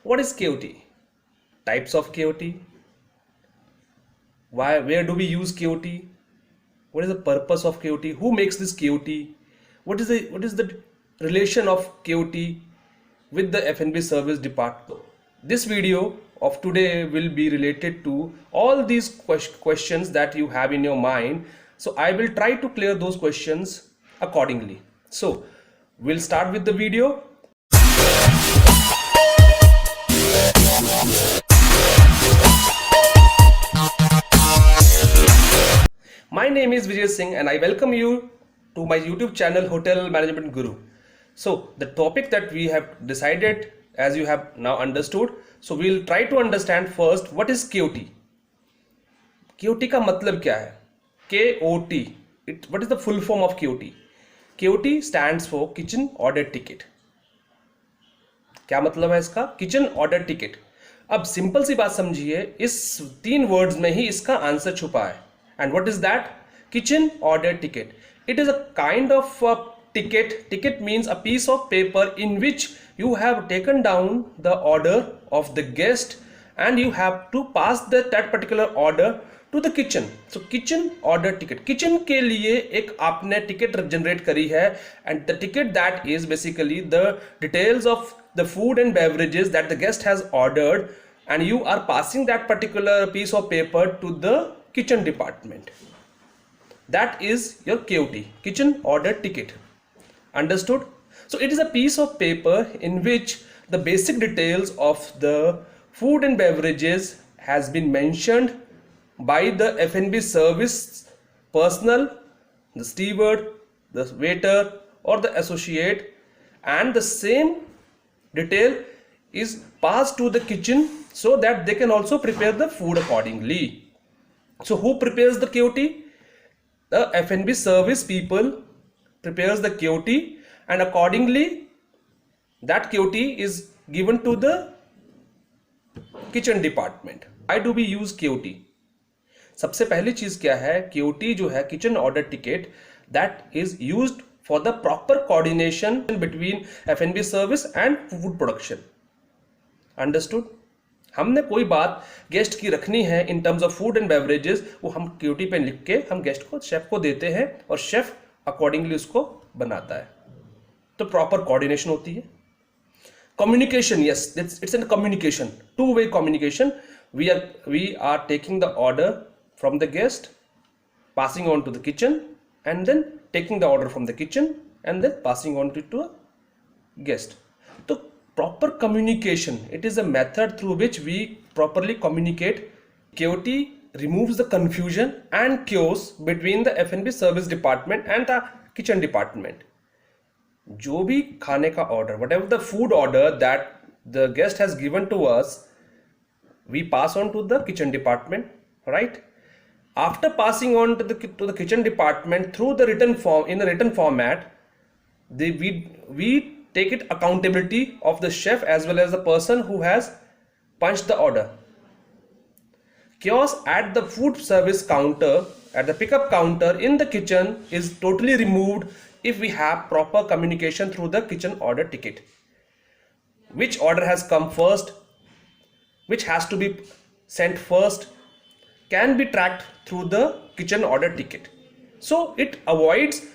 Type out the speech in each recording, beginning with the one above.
What is KOT? Types of KOT. Why? Where do we use KOT? What is the purpose of KOT? Who makes this KOT? What is the relation of KOT with the F&B service department? This video of today will be related to all these questions that you have in your mind. So I will try to clear those questions accordingly. So we'll start with the video. My name is Vijay Singh and I welcome you to my YouTube channel Hotel Management Guru. So the topic that we have decided, as you have now understood, so we'll try to understand first what is KOT. KOT का मतलब क्या है? KOT. What is the full form of KOT? KOT stands for Kitchen Order Ticket. क्या मतलब है इसका? Kitchen Order Ticket. अब simple सी बात समझिए, इस 3 वर्ड्स में ही इसका आंसर छुपा है. And what is that? Kitchen order ticket. It is a kind of a ticket. Ticket means a piece of paper in which you have taken down the order of the guest and you have to pass that particular order to the kitchen. So kitchen order ticket. Kitchen के लिए एक आपने ticket generate करी है and the ticket that is basically the details of the food and beverages that the guest has ordered and you are passing that particular piece of paper to the kitchen department. That is your KOT, kitchen order ticket. Understood? So it is a piece of paper in which the basic details of the food and beverages has been mentioned by the F&B service personnel, the steward, the waiter or the associate, and the same detail is passed to the kitchen so that they can also prepare the food accordingly. So who prepares the KOT? The F&B service people prepares the KOT and accordingly that KOT is given to the kitchen department. Why do we use KOT? सबसे पहली चीज क्या है? KOT जो है kitchen order ticket, that is used for the proper coordination between F&B service and food production. Understood? हमने कोई बात गेस्ट की रखनी है in terms of food and beverages, वो हम क्यूटी पे लिख के हम गेस्ट को, शेफ को देते हैं और शेफ अकॉर्डिंगली उसको बनाता है. तो प्रॉपर कोऑर्डिनेशन होती है. Communication, yes, it's an communication, two way communication. We are taking the order from the guest, passing on to the kitchen and then taking the order from the kitchen and then passing on to a guest. तो proper communication, it is a method through which we properly communicate. KOT removes the confusion and chaos between the F&B service department and the kitchen department. जो भी खाने का order, whatever the food order that the guest has given to us, we pass on to the kitchen department, right? After passing on to the kitchen department through the written form, in the written format, we take it accountability of the chef as well as the person who has punched the order. Chaos at the food service counter, at the pickup counter in the kitchen is totally removed if we have proper communication through the kitchen order ticket. Which order has come first, which has to be sent first, can be tracked through the kitchen order ticket. So it avoids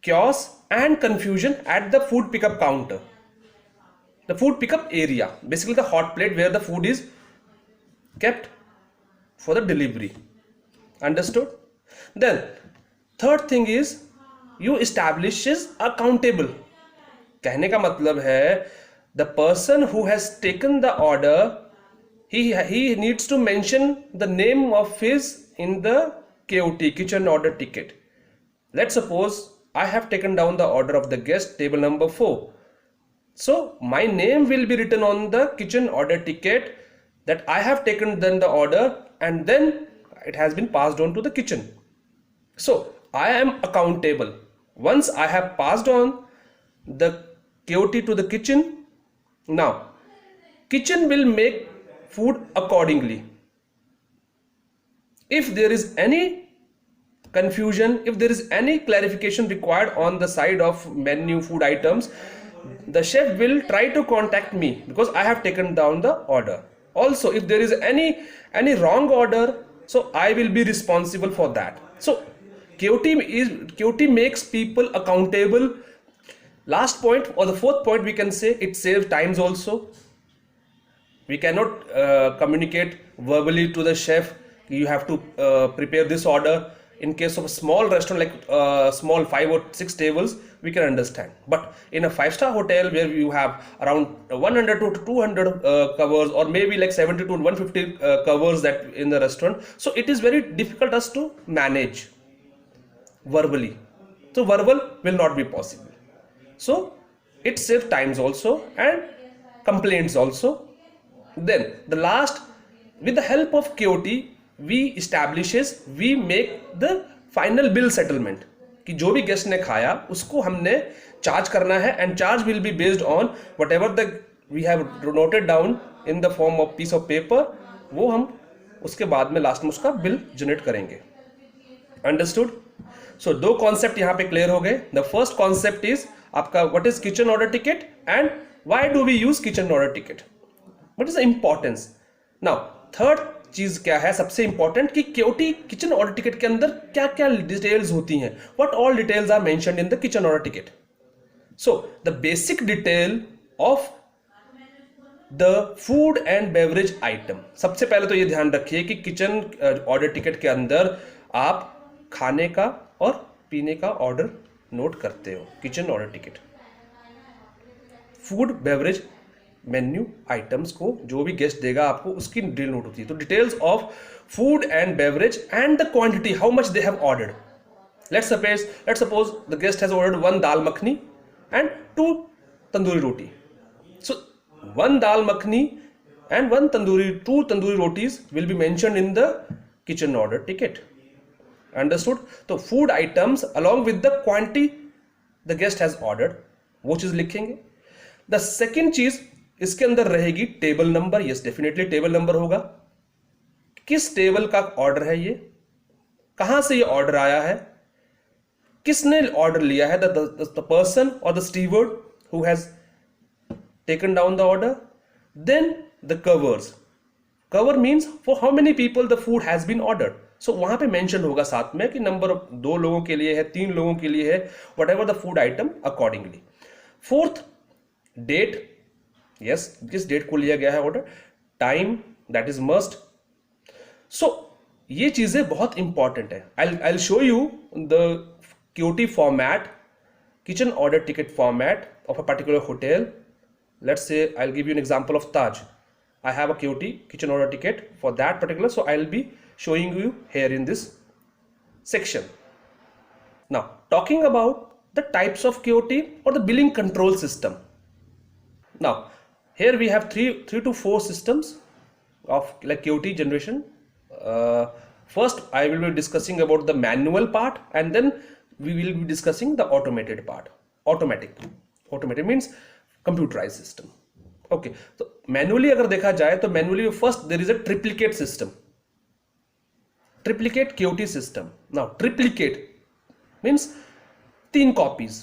chaos and confusion at the food pickup counter, the food pickup area, basically the hot plate where the food is kept for the delivery. Understood? Then third thing is you establishes accountable. कहने का मतलब है the person who has taken the order, he needs to mention the name of his in the KOT, kitchen order ticket. Let's suppose I have taken down the order of the guest, table number 4. So my name will be written on the kitchen order ticket that I have taken then the order and then it has been passed on to the kitchen. So I am accountable. Once I have passed on the KOT to the kitchen, now kitchen will make food accordingly. If there is any confusion, if there is any clarification required on the side of menu food items, the chef will try to contact me because I have taken down the order. Also, if there is any wrong order, so I will be responsible for that. So QT makes people accountable. Last point, or the fourth point, we can say it saves times also. We cannot communicate verbally to the chef, you have to prepare this order. In case of a small restaurant like small 5 or 6 tables, we can understand, but in a 5-star hotel where you have around 100 to 200 covers, or maybe like 70 to 150 covers that in the restaurant, so it is very difficult us to manage verbally. So verbal will not be possible. So it saves times also and complaints also. Then the last, with the help of QOT, we make the final bill settlement कि जो भी guest ने खाया उसको हमने charge करना है, and charge will be based on whatever the we have noted down in the form of piece of paper, वो हम उसके बाद में लास्ट में उसका बिल जनरेट करेंगे. अंडरस्टूड? सो दो कॉन्सेप्ट यहाँ पे क्लियर हो गए. द फर्स्ट कॉन्सेप्ट इज आपका what is kitchen order ticket and why do we use kitchen order ticket, what is the importance. Now third चीज क्या है सबसे इंपॉर्टेंट कि क्योटी किचन ऑर्डर टिकट के अंदर क्या क्या डिटेल्स होती हैं, what all details are mentioned in the kitchen order ticket. So the basic detail of the food and beverage item. सबसे पहले तो ये ध्यान रखिए कि किचन ऑर्डर टिकट के अंदर आप खाने का और पीने का ऑर्डर नोट करते हो. Kitchen order ticket food beverage menu items को जो भी गेस्ट देगा आपको उसकी डिटेल नोट होती है. तो details of food and beverage and the quantity, how much they have ordered. Let's suppose the guest has ordered 1 dal makhani and 2 tandoori roti. So 1 dal makhani and 2 tandoori rotis will be mentioned in the kitchen order ticket. Understood? So food items along with the quantity the guest has ordered वो चीज लिखेंगे. The second चीज इसके अंदर रहेगी table number. Yes definitely table number होगा. किस table का ऑर्डर है ये, कहां से ये ऑर्डर आया है, किसने ऑर्डर लिया है, द पर्सन और the steward who has taken down the order. Then the covers. Cover means for how many people the food has been ordered. So वहां पे मेंशन होगा साथ में कि नंबर 2 लोगों के लिए है, 3 लोगों के लिए है, whatever the food item accordingly. Fourth date. Yes किस डेट को लिया गया है order, time that is must. So ये चीजें बहुत इंपॉर्टेंट है. I show you the QT format, kitchen order ticket format of a particular hotel. Let's say I'll give you an example of Taj. I have a QT kitchen order ticket for that particular, so I'll be showing you here in this section. Now talking about the types of QT or the billing control system. Now here we have three to four systems of like QT generation. First I will be discussing about the manual part, and then we will be discussing the automated part. Automatic means computerise system. Okay, तो manually अगर देखा जाए तो manually first there is a triplicate system, triplicate QT system. Now triplicate means 3 copies.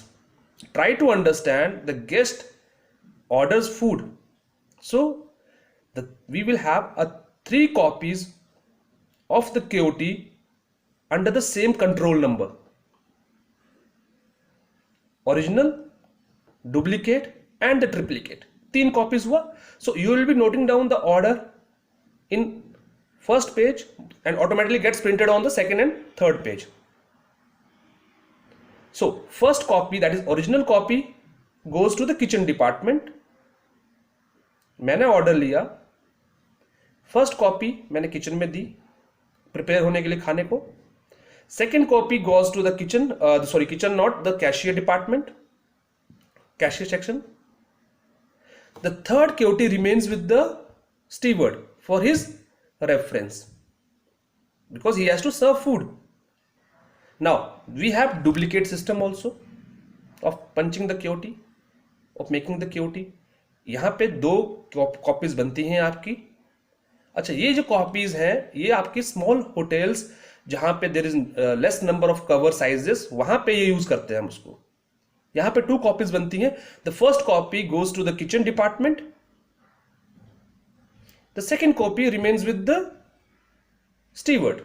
Try to understand the guest orders food, so we will have a 3 copies of the QT under the same control number. Original, duplicate and the triplicate. 3 copies हुआ. So you will be noting down the order in first page and automatically gets printed on the second and third page. So first copy, that is original copy, goes to the kitchen department. मैंने order लिया, first copy मैंने kitchen में दी prepare होने के लिए खाने को. Second copy goes to the kitchen not the cashier department, cashier section. The third QT remains with the steward for his reference because he has to serve food. Now we have duplicate system also of punching the QT, of making the QT. यहाँ पे 2 copies बनती हैं आपकी. अच्छा, ये जो copies हैं ये आपकी स्मॉल होटल्स जहां पे there is less number of cover sizes, वहां पे ये यूज करते हैं हम उसको. यहां पे 2 कॉपीज बनती हैं. The first copy goes to the kitchen department, the second copy remains with the steward.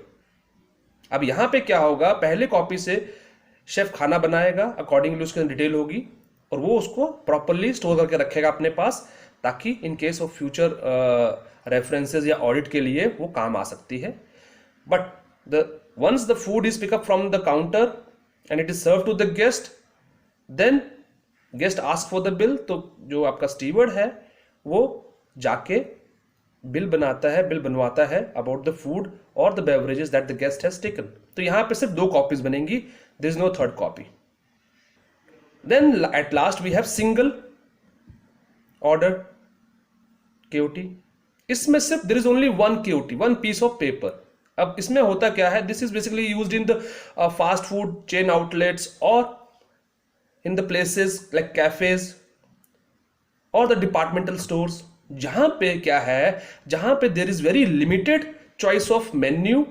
अब यहां पे क्या होगा, पहले कॉपी से शेफ खाना बनाएगा, अकॉर्डिंगली उसके अंदर डिटेल होगी और वो उसको प्रॉपरली स्टोर करके रखेगा अपने पास, ताकि in case of future references या ऑडिट के लिए वो काम आ सकती है. But once the food is picked up from the counter and it is served to the guest, then guest ask for the bill. तो जो आपका स्टीवर्ड है वो जाके बिल बनाता है, बिल बनवाता है अबाउट द फूड और the beverages that the guest has taken. तो यहां पे सिर्फ 2 कॉपीज बनेंगी, there is no third copy. Then at last we have single order KOT. इसमें सिर्फ there is only 1 KOT, 1 piece of paper. अब इसमें होता क्या है, this is basically used in the fast food chain outlets और in the places like cafes और the departmental stores, जहां पे क्या है, जहां पे there is very limited choice of menu.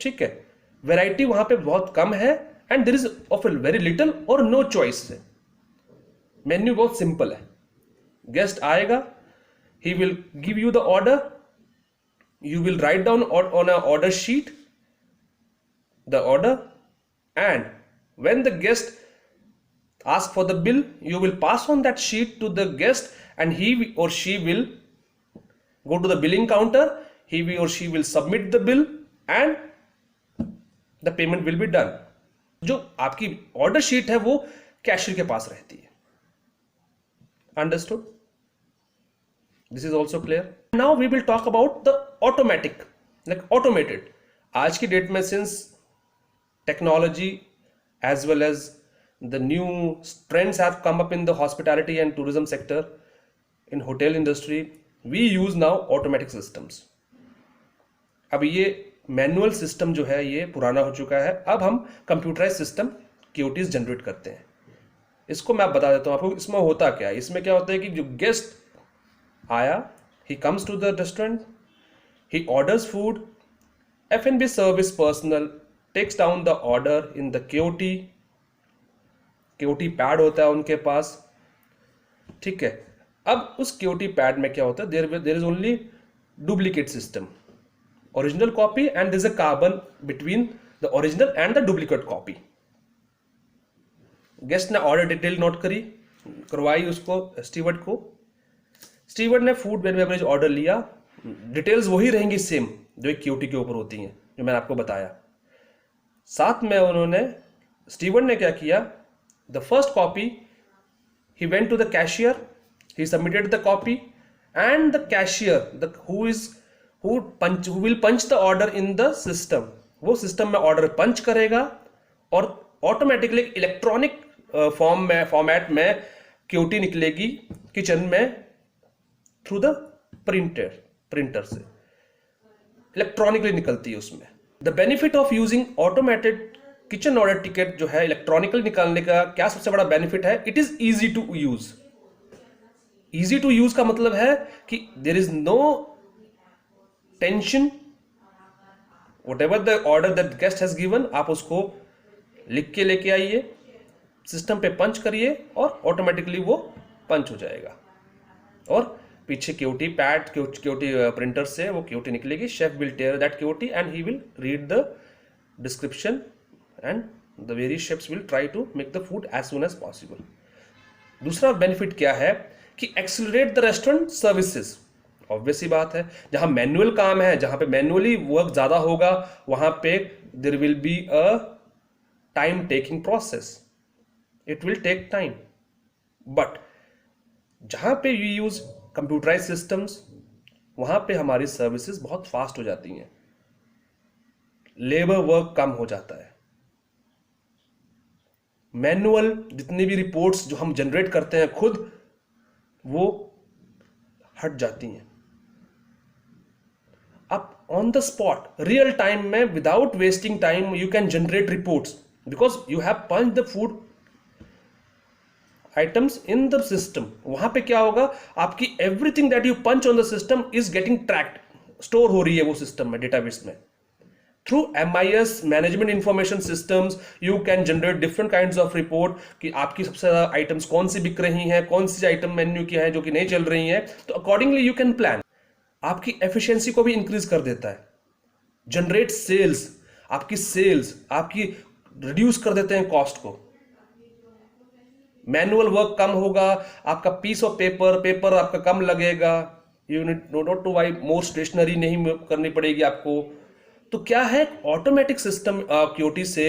ठीक है, वैरायटी वहां पे बहुत कम है and there is of very little और नो चॉइस है. मेन्यू बहुत सिंपल है. गेस्ट आएगा, he will give you the order, you will write down on a order sheet the order, and when the guest asks for the bill, you will pass on that sheet to the guest and he or she will go to the billing counter, he or she will submit the bill and the payment will be done. जो आपकी order sheet है वो cashier के पास रहती है. Understood? This is also clear. Now we will talk about the automatic, like automated. आज की date में since technology as well as the new trends have come up in the hospitality and tourism sector, in hotel industry, we use now automatic systems. अब ये manual system जो है ये पुराना हो चुका है. अब हम कंप्यूटराइज सिस्टम KOTs जनरेट करते हैं. इसको मैं बता देता हूँ आपको. इसमें होता क्या है, इसमें क्या होता है कि जो गेस्ट आया, he comes to the restaurant, he orders food, F&B service personnel takes down the order in the KOT pad होता है उनके पास. ठीक है, अब उस KOT पैड में क्या होता है, there is only duplicate system, original copy and there is a carbon between the original and the duplicate copy. Guest ने ऑर्डर डिटेल नोट करवाई उसको स्टीवर्ड को. स्टीवर्ड ने फूड एंड बेवरेज ऑर्डर लिया, डिटेल्स वही रहेंगी सेम जो एक KOT के ऊपर होती हैं जो मैंने आपको बताया. साथ में उन्होंने स्टीवर्ड ने क्या किया, the first copy he went to the cashier, he submitted the copy and the cashier who will punch the order in the system, वो सिस्टम में ऑर्डर पंच करेगा और ऑटोमेटिकली इलेक्ट्रॉनिक फॉर्मेट में KOT निकलेगी kitchen में through the printer से electronically निकलती है उसमें. The benefit of using automated kitchen order ticket जो है इलेक्ट्रॉनिकली निकालने का क्या सबसे बड़ा बेनिफिट है, it is easy to use. Easy to use का मतलब है कि there is no tension. Whatever the order that guest has given, आप उसको लिख के लेके आइए, सिस्टम पे पंच करिए और ऑटोमेटिकली वो पंच हो जाएगा और पीछे KOT पैड KOT प्रिंटर से वो KOT निकलेगी. Chef will tear that KOT and he will read the description and the various chefs will try to make the food as soon as possible. दूसरा benefit क्या है कि accelerate the restaurant services. Obvious सी बात है, जहां manual काम है, जहां पे मैनुअली वर्क ज्यादा होगा, वहां पे there will be a time taking process, it will take time. But जहां पे यू यूज कंप्यूटराइज सिस्टम्स, वहां पे हमारी सर्विसेज बहुत फास्ट हो जाती हैं, लेबर वर्क कम हो जाता है. मैनुअल जितनी भी रिपोर्ट्स जो हम जनरेट करते हैं खुद, वो हट जाती हैं. अब on the spot real time में without wasting time you can generate reports because you have punch the food items in the system. वहां पे क्या होगा, आपकी everything that you punch on the system is getting tracked, store हो रही है वो सिस्टम में, डेटाबेस में. Through MIS management information systems you can generate different kinds of report कि आपकी सबसे ज़्यादा आइटम्स कौन सी बिक रही हैं, कौन सी आइटम मेन्यू की है जो कि नहीं चल रही हैं, तो अकॉर्डिंगली यू कैन प्लान। आपकी एफिशिएंसी को भी इंक्रीज कर देता है। जनरेट सेल्स, आपकी सेल्स आपकी रिड्यूस कर देते हैं कॉस्ट को। मैनुअल वर्क कम होगा, आपका पीस ऑफ पेपर आपका कम लगेगा, you not to buy more stationery नहीं करनी पड़ेगी आपको। तो क्या है ऑटोमेटिक सिस्टम क्यूटी से,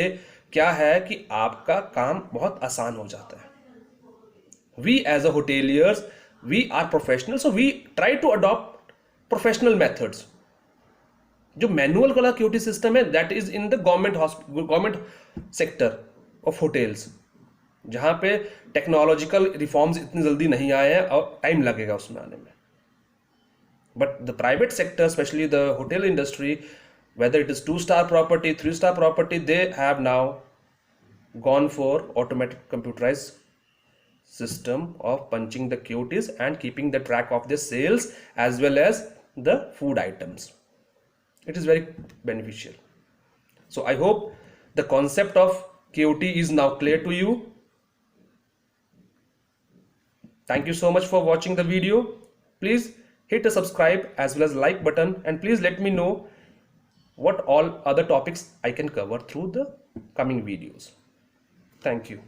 क्या है कि आपका काम बहुत आसान हो जाता है। We as a hoteliers we are professional, so we try to adopt professional methods. जो मैनुअल वाला क्यूटी सिस्टम है that is in the government sector of hotels, जहां पे टेक्नोलॉजिकल रिफॉर्म्स इतनी जल्दी नहीं आए हैं और टाइम लगेगा उसमें आने में। But the private sector, specially the hotel industry, whether it is 2-star property, 3-star property, they have now gone for automatic computerized system of punching the QTs and keeping the track of the sales as well as the food items. It is very beneficial. So I hope the concept of QT is now clear to you. Thank you so much for watching the video. Please hit a subscribe as well as like button, and please let me know what all other topics I can cover through the coming videos. Thank you.